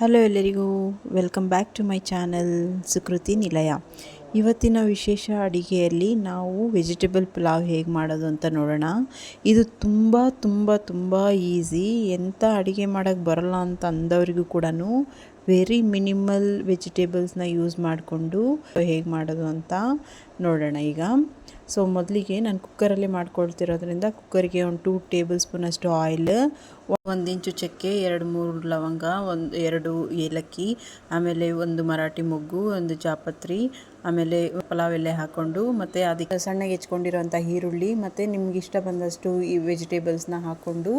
Hello ಎಲ್ಲರಿಗೂ, welcome back to my channel Sukruti Nilaya. ಇವತ್ತಿನ ವಿಶೇಷ ಅಡಿಗೆಯಲ್ಲಿ ನಾವು ವೆಜಿಟೇಬಲ್ ಪುಲಾವ್ ಹೇಗೆ ಮಾಡೋದು ಅಂತ ನೋಡೋಣ. ಇದು ತುಂಬ ತುಂಬ ತುಂಬ ಈಸಿ. ಎಂಥ ಅಡುಗೆ ಮಾಡೋಕ್ಕೆ ಬರೋಲ್ಲ ಅಂತ ಅಂದವರಿಗೂ ಕೂಡ ವೆರಿ ಮಿನಿಮಲ್ ವೆಜಿಟೇಬಲ್ಸ್ನ ಯೂಸ್ ಮಾಡಿಕೊಂಡು ಹೇಗೆ ಮಾಡೋದು ಅಂತ ನೋಡೋಣ ಈಗ. ಸೊ ಮೊದಲಿಗೆ ನಾನು ಕುಕ್ಕರಲ್ಲಿ ಮಾಡ್ಕೊಳ್ತಿರೋದ್ರಿಂದ ಕುಕ್ಕರಿಗೆ ಒಂದು 2 ಟೇಬಲ್ ಸ್ಪೂನಷ್ಟು ಆಯಿಲ್, 1 ಇಂಚು ಚಕ್ಕೆ, 2-3 ಲವಂಗ, 2 ಏಲಕ್ಕಿ, ಆಮೇಲೆ 1 ಮರಾಠಿ ಮೊಗ್ಗು, 1 ಜಾಪತ್ರಿ, ಆಮೇಲೆ ಪಲಾವ್ ಎಲೆ ಹಾಕ್ಕೊಂಡು ಮತ್ತು ಅದಕ್ಕೆ ಸಣ್ಣಗೆ ಹೆಚ್ಕೊಂಡಿರೋಂಥ ಈರುಳ್ಳಿ ಮತ್ತು ನಿಮ್ಗೆ ಇಷ್ಟ ಬಂದಷ್ಟು ಈ ವೆಜಿಟೇಬಲ್ಸ್ನ ಹಾಕ್ಕೊಂಡು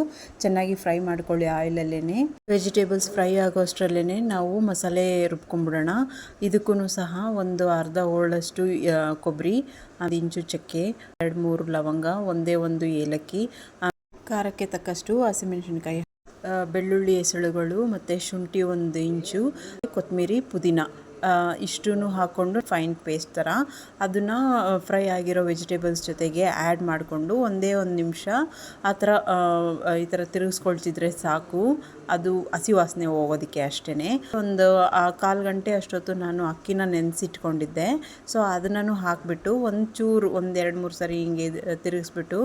ಚೆನ್ನಾಗಿ ಫ್ರೈ ಮಾಡ್ಕೊಳ್ಳಿ ಆಯಿಲಲ್ಲೇ. ವೆಜಿಟೇಬಲ್ಸ್ ಫ್ರೈ ಆಗೋ ಅಷ್ಟರಲ್ಲೇ ನಾವು ಮಸಾಲೆ ರುಬ್ಕೊಂಡ್ಬಿಡೋಣ. ಇದಕ್ಕೂ ಸಹ ಒಂದು ಅರ್ಧ ಹೋಳಷ್ಟು ಕೊಬ್ಬರಿ, 1 ಇಂಚು ಚಕ್ಕೆ, 2-3 ಲವಂಗ, 1 ಏಲಕ್ಕಿ, ಖಾರಕ್ಕೆ ತಕ್ಕಷ್ಟು ಹಸಿಮೆಣಸಿನ್ಕಾಯಿ, ಬೆಳ್ಳುಳ್ಳಿ ಎಸಳುಗಳು ಮತ್ತು ಶುಂಠಿ 1 ಇಂಚು, ಕೊತ್ತಂಬರಿ, ಪುದೀನ ಇಷ್ಟೂ ಹಾಕ್ಕೊಂಡು ಫೈನ್ ಪೇಸ್ಟ್ ಥರ ಅದನ್ನು ಫ್ರೈ ಆಗಿರೋ ವೆಜಿಟೇಬಲ್ಸ್ ಜೊತೆಗೆ ಆ್ಯಡ್ ಮಾಡಿಕೊಂಡು ಒಂದೇ 1 ನಿಮಿಷ ಆ ಥರ ಈ ಥರ ತಿರುಗಿಸ್ಕೊಳ್ತಿದ್ರೆ ಸಾಕು. ಅದು ಹಸಿ ವಾಸನೆ ಹೋಗೋದಕ್ಕೆ ಅಷ್ಟೇ. ಒಂದು 1/4 ಗಂಟೆ ಅಷ್ಟೊತ್ತು ನಾನು ಅಕ್ಕಿನ ನೆನೆಸಿಟ್ಕೊಂಡಿದ್ದೆ. ಸೊ ಅದನ್ನು ಹಾಕಿಬಿಟ್ಟು ಒಂಚೂರು 1-2-3 ಸರಿ ಹಿಂಗೆ ತಿರುಗಿಸ್ಬಿಟ್ಟು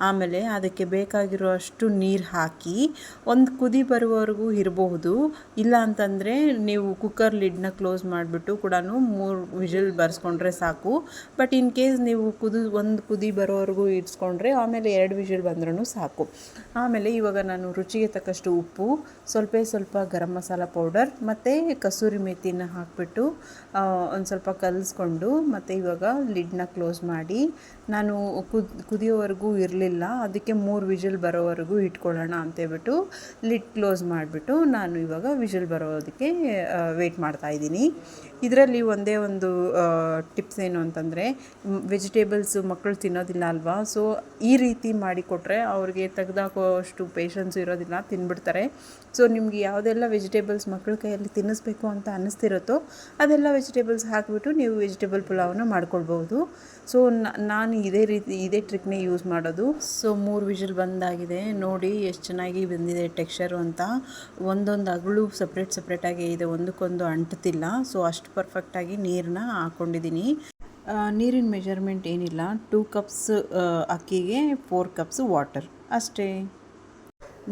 ಆಮೇಲೆ ಅದಕ್ಕೆ ಬೇಕಾಗಿರೋ ಅಷ್ಟು ನೀರು ಹಾಕಿ ಒಂದು ಕುದಿ ಬರುವವರೆಗೂ ಇರಬಹುದು. ಇಲ್ಲ ಅಂತಂದರೆ ನೀವು ಕುಕ್ಕರ್ ಲಿಡ್ನ ಕ್ಲೋಸ್ ಮಾಡಿಬಿಟ್ಟು ಕೂಡ 3 ವಿಷಲ್ ಬರ್ಸ್ಕೊಂಡ್ರೆ ಸಾಕು. ಬಟ್ ಇನ್ ಕೇಸ್ ನೀವು ಒಂದು ಕುದಿ ಬರೋವರೆಗೂ ಇರಿಸ್ಕೊಂಡ್ರೆ ಆಮೇಲೆ 2 ವಿಷಲ್ ಬಂದ್ರೂ ಸಾಕು. ಆಮೇಲೆ ಇವಾಗ ನಾನು ರುಚಿಗೆ ತಕ್ಕಷ್ಟು ಉಪ್ಪು, ಸ್ವಲ್ಪ ಗರಂ ಮಸಾಲ ಪೌಡರ್ ಮತ್ತು ಕಸೂರಿ ಮೇಥಿನ ಹಾಕಿಬಿಟ್ಟು ಒಂದು ಸ್ವಲ್ಪ ಕಲಿಸ್ಕೊಂಡು ಮತ್ತು ಇವಾಗ ಲಿಡ್ನ ಕ್ಲೋಸ್ ಮಾಡಿ, ನಾನು ಕುದಿಯೋವರೆಗೂ ಇರಲಿಲ್ಲ, ಅದಕ್ಕೆ 3 ವಿಷಲ್ ಬರೋವರೆಗೂ ಇಟ್ಕೊಳ್ಳೋಣ ಅಂತೇಳ್ಬಿಟ್ಟು ಲಿಡ್ ಕ್ಲೋಸ್ ಮಾಡಿಬಿಟ್ಟು ನಾನು ಇವಾಗ ವಿಷಲ್ ಬರೋದಕ್ಕೆ ವೆಯ್ಟ್ ಮಾಡ್ತಾಯಿದ್ದೀನಿ. ಇದರಲ್ಲಿ ಒಂದೇ ಒಂದು ಟಿಪ್ಸ್ ಏನು ಅಂತಂದರೆ, ವೆಜಿಟೇಬಲ್ಸು ಮಕ್ಕಳು ತಿನ್ನೋದಿಲ್ಲ ಅಲ್ವಾ. ಸೊ ಈ ರೀತಿ ಮಾಡಿಕೊಟ್ರೆ ಅವ್ರಿಗೆ ತೆಗೆದಾಕೋಷ್ಟು ಪೇಷನ್ಸು ಇರೋದಿಲ್ಲ, ತಿನ್ಬಿಡ್ತಾರೆ. ಸೊ ನಿಮಗೆ ಯಾವುದೆಲ್ಲ ವೆಜಿಟೇಬಲ್ಸ್ ಮಕ್ಕಳ ಕೈಯಲ್ಲಿ ತಿನ್ನಿಸ್ಬೇಕು ಅಂತ ಅನ್ನಿಸ್ತಿರುತ್ತೋ ಅದೆಲ್ಲ ವೆಜಿಟೇಬಲ್ಸ್ ಹಾಕಿಬಿಟ್ಟು ನೀವು ವೆಜಿಟೇಬಲ್ ಪುಲಾವನ್ನ ಮಾಡ್ಕೊಳ್ಬೋದು. ಸೊ ನಾನು ಇದೇ ಟ್ರಿಕ್ನೇ ಯೂಸ್ ಮಾಡೋದು. ಸೊ 3 ವಿಷಲ್ ಬಂದಾಗಿದೆ, ನೋಡಿ ಎಷ್ಟು ಚೆನ್ನಾಗಿ ಬಂದಿದೆ ಟೆಕ್ಸ್ಚರು ಅಂತ. ಒಂದೊಂದು ಅಗಳು ಸಪ್ರೇಟಾಗಿ ಇದೆ, ಒಂದಕ್ಕೊಂದು ಅಂಟ್ತಿಲ್ಲ. ಸೊ ಅಷ್ಟು ಪರ್ಫೆಕ್ಟಾಗಿ ನೀರನ್ನ ಹಾಕ್ಕೊಂಡಿದ್ದೀನಿ. ನೀರಿನ ಮೆಜರ್ಮೆಂಟ್ ಏನಿಲ್ಲ, 2 ಕಪ್ಸ್ ಅಕ್ಕಿಗೆ 4 ಕಪ್ಸ್ ವಾಟರ್ ಅಷ್ಟೇ.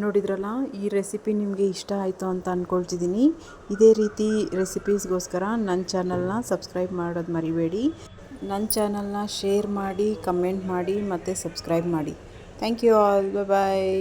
ನೋಡಿದ್ರಲ್ಲ, ಈ ರೆಸಿಪಿ ನಿಮಗೆ ಇಷ್ಟ ಆಯಿತು ಅಂತ ಅಂದ್ಕೊಳ್ತಿದ್ದೀನಿ. ಇದೇ ರೀತಿ ರೆಸಿಪೀಸ್ಗೋಸ್ಕರ ನನ್ನ ಚಾನಲ್ನ ಸಬ್ಸ್ಕ್ರೈಬ್ ಮಾಡೋದು ಮರಿಬೇಡಿ. ನನ್ನ ಚಾನಲ್ನ ಶೇರ್ ಮಾಡಿ, ಕಮೆಂಟ್ ಮಾಡಿ ಮತ್ತು ಸಬ್ಸ್ಕ್ರೈಬ್ ಮಾಡಿ. Thank you all, bye.